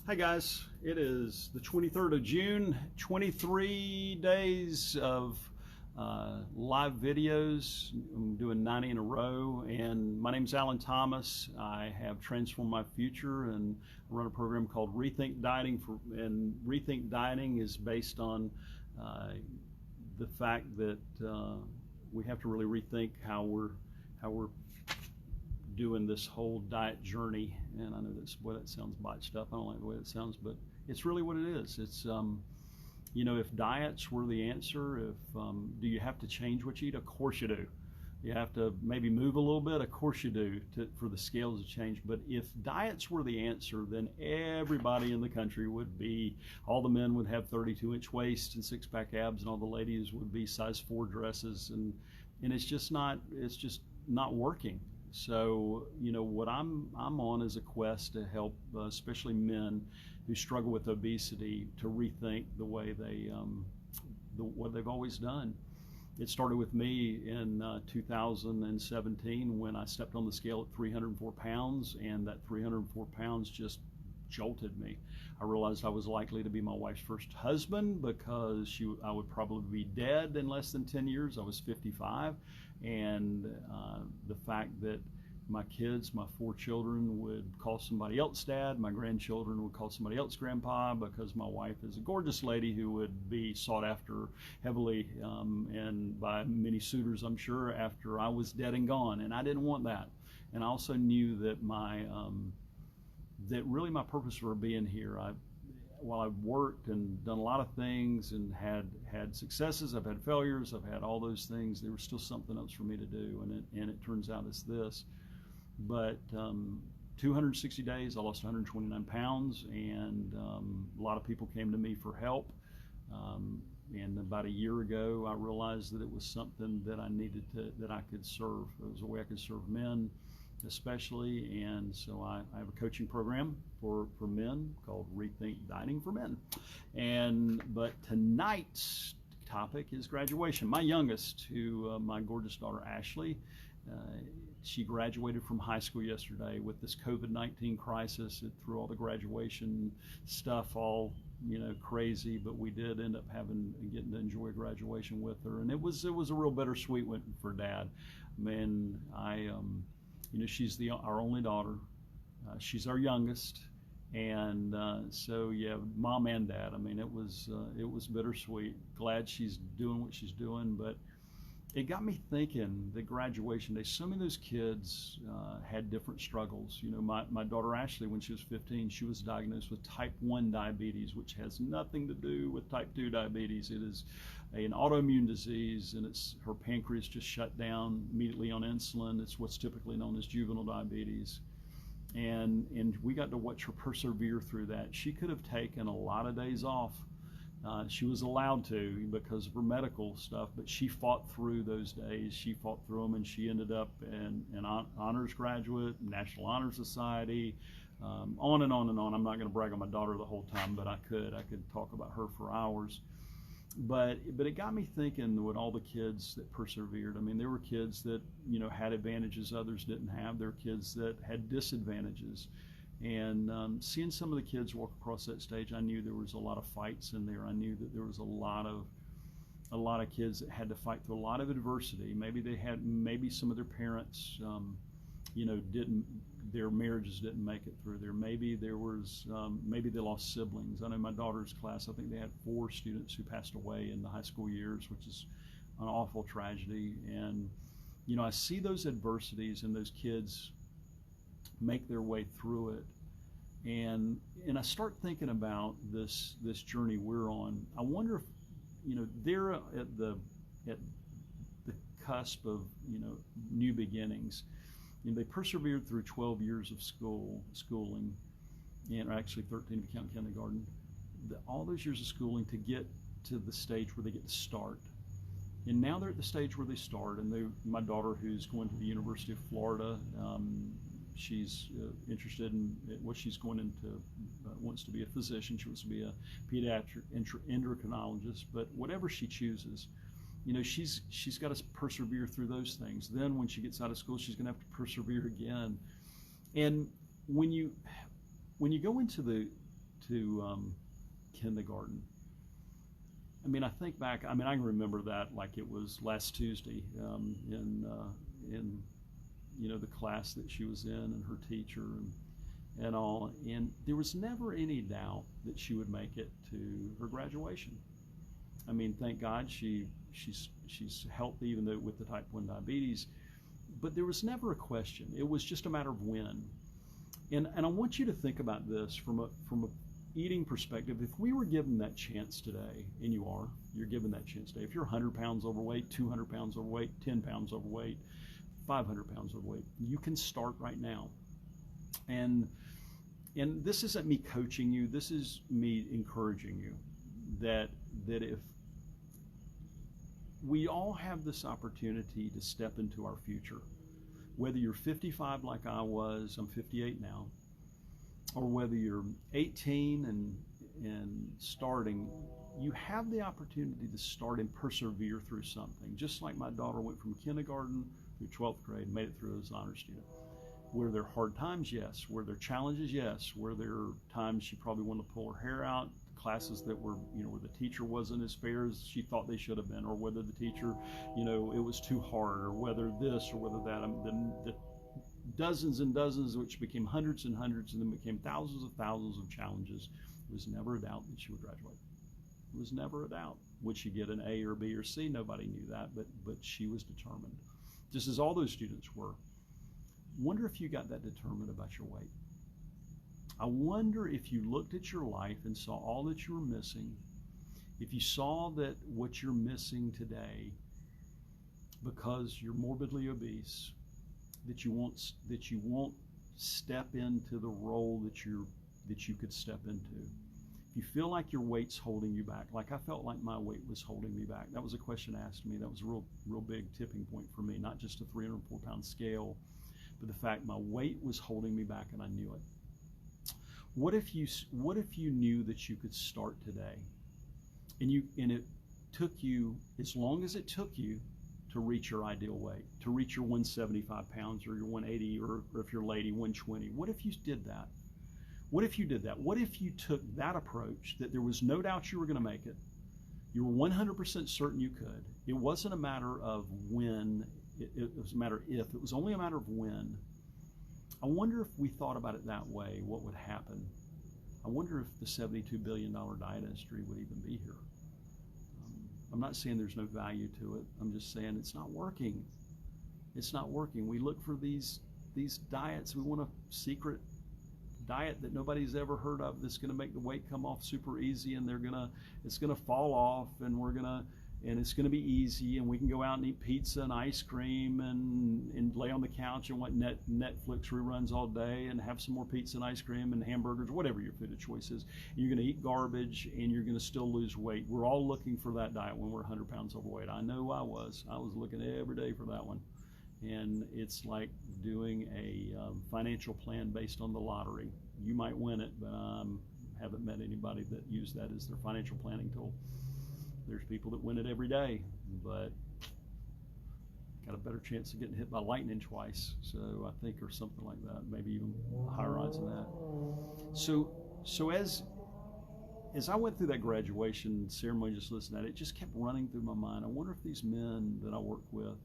Hi guys, it is the 23rd of June, 23 days of live videos. I'm doing 90 in a row, and my name's Alan Thomas. I have transformed my future and run a program called Rethink Dieting, and Rethink Dieting is based on the fact that we have to really rethink how we're doing this whole diet journey. And I know that's boy, that sounds botched up. I don't like the way it sounds, but it's really what it is. It's if diets were the answer, if do you have to change what you eat? Of course you do. You have to maybe move a little bit. Of course you do, for the scales to change. But if diets were the answer, then everybody in the country would be, all the men would have 32-inch waists and six-pack abs, and all the ladies would be size 4 dresses, and it's just not working. So, what I'm on is a quest to help, especially men who struggle with obesity, to rethink the way what they've always done. It started with me in 2017 when I stepped on the scale at 304 pounds, and that 304 pounds just jolted me. I realized I was likely to be my wife's first husband because I would probably be dead in less than 10 years. I was 55, and the fact that my kids, my 4 children, would call somebody else dad, my grandchildren would call somebody else grandpa, because my wife is a gorgeous lady who would be sought after heavily and by many suitors, I'm sure, after I was dead and gone, and I didn't want that. And I also knew that that really my purpose for being here, while I've worked and done a lot of things and had successes, I've had failures, I've had all those things, there was still something else for me to do, and it turns out it's this. But 260 days, I lost 129 pounds, and a lot of people came to me for help. And about a year ago, I realized that it was something that that I could serve. It was a way I could serve men, especially, and so I have a coaching program for men called Rethink Dieting for Men. But tonight's topic is graduation. My youngest, my gorgeous daughter Ashley, she graduated from high school yesterday. With this COVID-19 crisis, it threw all the graduation stuff all crazy, but we did end up getting to enjoy graduation with her, and it was a real bittersweet one for Dad. Man, she's our only daughter. She's our youngest, and so yeah, Mom and Dad. I mean, it was bittersweet. Glad she's doing what she's doing, but it got me thinking. The graduation day, so many of those kids had different struggles. My daughter Ashley, when she was 15, she was diagnosed with type 1 diabetes, which has nothing to do with type 2 diabetes. It is an autoimmune disease, and her pancreas just shut down immediately on insulin. It's what's typically known as juvenile diabetes. And we got to watch her persevere through that. She could have taken a lot of days off. She was allowed to because of her medical stuff, but she fought through those days. She fought through them, and she ended up an honors graduate, National Honor Society, on and on and on. I'm not going to brag on my daughter the whole time, but I could talk about her for hours. But it got me thinking with all the kids that persevered. I mean, there were kids that had advantages others didn't have. There were kids that had disadvantages. And seeing some of the kids walk across that stage, I knew there was a lot of fights in there. I knew that there was a lot of kids that had to fight through a lot of adversity. Maybe some of their parents, their marriages didn't make it through there. Maybe they lost siblings. I know my daughter's class, I think they had 4 students who passed away in the high school years, which is an awful tragedy. And I see those adversities and those kids make their way through it, and I start thinking about this journey we're on. I wonder if they're at the cusp of new beginnings. They persevered through 12 years of schooling, and actually 13 if you count kindergarten. All those years of schooling to get to the stage where they get to start. And now they're at the stage where they start, and my daughter, who's going to the University of Florida, she's interested in what she's going into, wants to be a physician. She wants to be a pediatric endocrinologist, but whatever she chooses, she's got to persevere through those things. Then when she gets out of school, she's going to have to persevere again. And when you go into to kindergarten. I mean, I think back. I mean, I can remember that like it was last Tuesday in the class that she was in and her teacher and all. And there was never any doubt that she would make it to her graduation. I mean, thank God she's healthy, even though with the type 1 diabetes. But there was never a question. It was just a matter of when. And I want you to think about this from a eating perspective. If we were given that chance today, and you're given that chance today. If you're 100 pounds overweight, 200 pounds overweight, 10 pounds overweight, 500 pounds overweight, you can start right now. And this isn't me coaching you. This is me encouraging you that if we all have this opportunity to step into our future, whether you're 55 like I was, I'm 58 now, or whether you're 18 and starting, you have the opportunity to start and persevere through something. Just like my daughter went from kindergarten through 12th grade, made it through as an honor student. Were there hard times? Yes. Were there challenges? Yes. Were there times she probably wanted to pull her hair out? Classes that were, where the teacher wasn't as fair as she thought they should have been, or whether the teacher, it was too hard, or whether this or whether that. The dozens and dozens, which became hundreds and hundreds, and then became thousands of challenges. There was never a doubt that she would graduate. There was never a doubt. Would she get an A or B or C? Nobody knew that, but she was determined, just as all those students were. Wonder if you got that determined about your weight. I wonder if you looked at your life and saw all that you were missing, if you saw that what you're missing today because you're morbidly obese, that you won't step into the role that you could step into. If you feel like your weight's holding you back, like I felt like my weight was holding me back. That was a question asked me. That was a real big tipping point for me, not just a 304-pound scale, but the fact my weight was holding me back and I knew it. What if you knew that you could start today, and it took you as long as it took you to reach your ideal weight, to reach your 175 pounds or your 180, or if you're a lady, 120? What if you did that? What if you did that? What if you took that approach, that there was no doubt you were going to make it? You were 100% certain you could. It wasn't a matter of when, it was a matter of if. It was only a matter of when. I wonder if we thought about it that way, what would happen? I wonder if the $72 billion diet industry would even be here. I'm not saying there's no value to it. I'm just saying it's not working. It's not working. We look for these diets. We want a secret diet that nobody's ever heard of that's going to make the weight come off super easy, and it's going to fall off, and it's going to be easy, and we can go out and eat pizza and ice cream and lay on the couch and watch Netflix reruns all day and have some more pizza and ice cream and hamburgers, whatever your food of choice is. You're going to eat garbage and you're going to still lose weight. We're all looking for that diet when we're 100 pounds overweight. I know I was looking every day for that one. And it's like doing a financial plan based on the lottery. You might win it, but I haven't met anybody that used that as their financial planning tool. There's people that win it every day, but got a better chance of getting hit by lightning twice. So I think, or something like that, maybe even higher odds than that. So as I went through that graduation ceremony, just listening to it just kept running through my mind. I wonder if these men that I work with,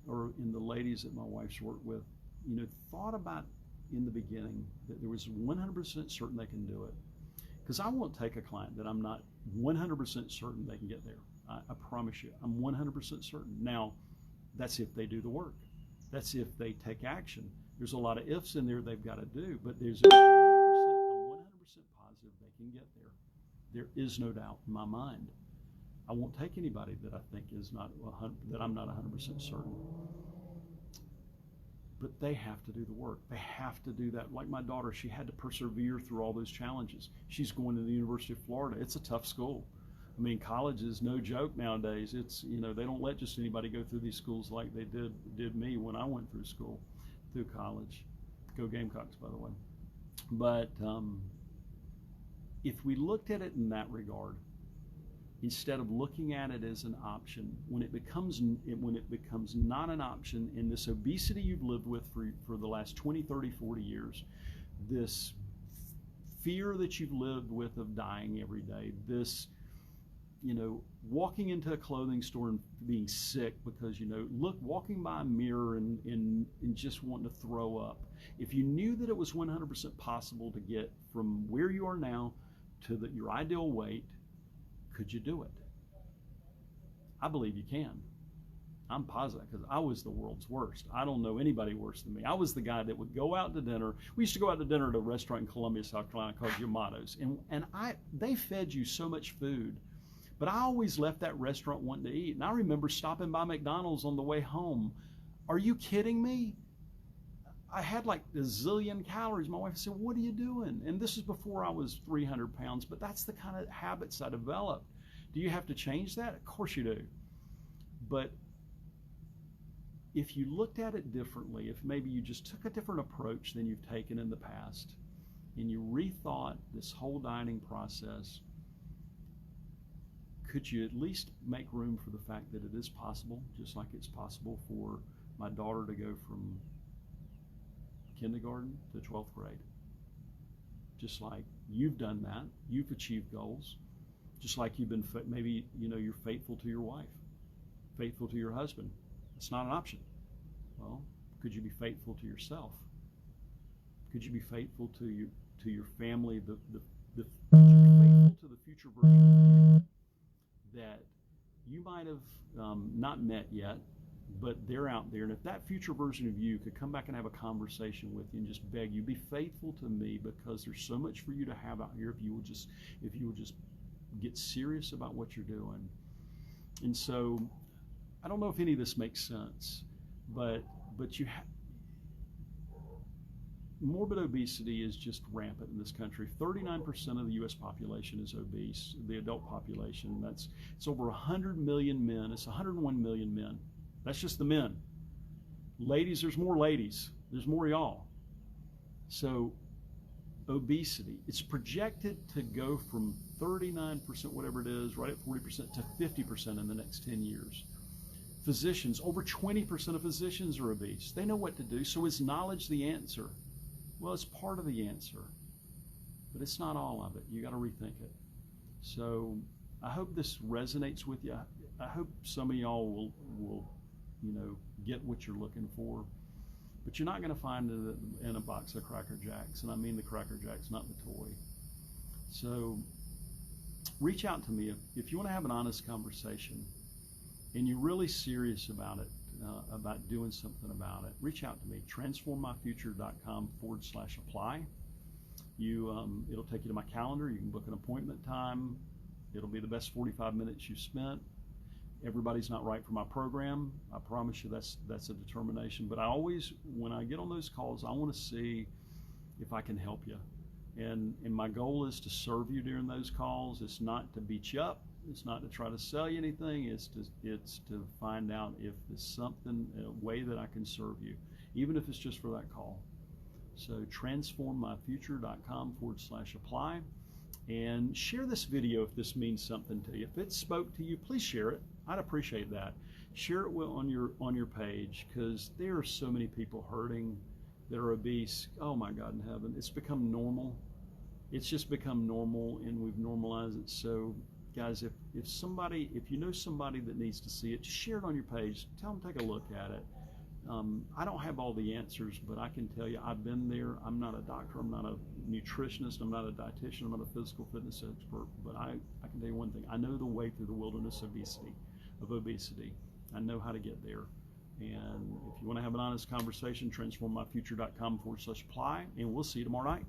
or in the ladies that my wife's worked with, thought about in the beginning that there was 100% certain they can do it. Because I won't take a client that I'm not 100% certain they can get there. I promise you, I'm 100% certain. Now, that's if they do the work. That's if they take action. There's a lot of ifs in there they've got to do, but I'm 100% positive they can get there. There is no doubt in my mind. I won't take anybody that I think is not that I'm not 100% certain. But they have to do the work. They have to do that. Like my daughter, she had to persevere through all those challenges. She's going to the University of Florida. It's a tough school. I mean, college is no joke nowadays. It's, they don't let just anybody go through these schools like they did me when I went through school, through college. Go Gamecocks, by the way. But if we looked at it in that regard, instead of looking at it as an option, when it becomes not an option, in this obesity you've lived with for the last 20, 30, 40 years, this fear that you've lived with of dying every day, this, walking into a clothing store and being sick because, walking by a mirror and just wanting to throw up. If you knew that it was 100% possible to get from where you are now to your ideal weight, could you do it? I believe you can. I'm positive because I was the world's worst. I don't know anybody worse than me. I was the guy that would go out to dinner. We used to go out to dinner at a restaurant in Columbia, South Carolina called Yamato's. And they fed you so much food. But I always left that restaurant wanting to eat. And I remember stopping by McDonald's on the way home. Are you kidding me? I had like a zillion calories. My wife said, what are you doing? And this is before I was 300 pounds. But that's the kind of habits I developed. Do you have to change that? Of course you do. But if you looked at it differently, if maybe you just took a different approach than you've taken in the past, and you rethought this whole dieting process, could you at least make room for the fact that it is possible, just like it's possible for my daughter to go from kindergarten to 12th grade? Just like you've done that, you've achieved goals, just like you've been, maybe, you're faithful to your wife, faithful to your husband. It's not an option. Well, could you be faithful to yourself? Could you be faithful to your family? Could you be faithful to the future version of you that you might have not met yet, but they're out there? And if that future version of you could come back and have a conversation with you and just beg you, be faithful to me, because there's so much for you to have out here if you will just get serious about what you're doing. And so I don't know if any of this makes sense, but morbid obesity is just rampant in this country. 39% of the U.S. population is obese, the adult population. It's over 100 million men. It's 101 million men. That's just the men. Ladies, there's more ladies. There's more y'all. So obesity, it's projected to go from 39%, whatever it is, right at 40%, to 50% in the next 10 years. Physicians, over 20% of physicians are obese. They know what to do. So is knowledge the answer? Well, it's part of the answer, but it's not all of it. You got to rethink it. So I hope this resonates with you. I hope some of y'all will get what you're looking for, but you're not going to find it in a box of Cracker Jacks, and I mean the Cracker Jacks, not the toy. So reach out to me if you want to have an honest conversation and you're really serious about it, about doing something about it. Reach out to me, transformmyfuture.com/apply. It'll take you to my calendar. You can book an appointment time. It'll be the best 45 minutes you've spent. Everybody's not right for my program. I promise you that's a determination. But when I get on those calls, I want to see if I can help you. And my goal is to serve you during those calls. It's not to beat you up. It's not to try to sell you anything. It's to find out if there's something, a way that I can serve you, even if it's just for that call. So transformmyfuture.com/apply, and share this video if this means something to you. If it spoke to you, please share it. I'd appreciate that. Share it on your page, because there are so many people hurting that are obese. Oh my God in heaven, it's become normal. It's just become normal, and we've normalized it. So guys, if you know somebody that needs to see it, just share it on your page. Tell them to take a look at it. I don't have all the answers, but I can tell you I've been there. I'm not a doctor. I'm not a nutritionist. I'm not a dietitian. I'm not a physical fitness expert. But I can tell you one thing. I know the way through the wilderness of obesity. I know how to get there. And if you want to have an honest conversation, transformmyfuture.com/apply, and we'll see you tomorrow night.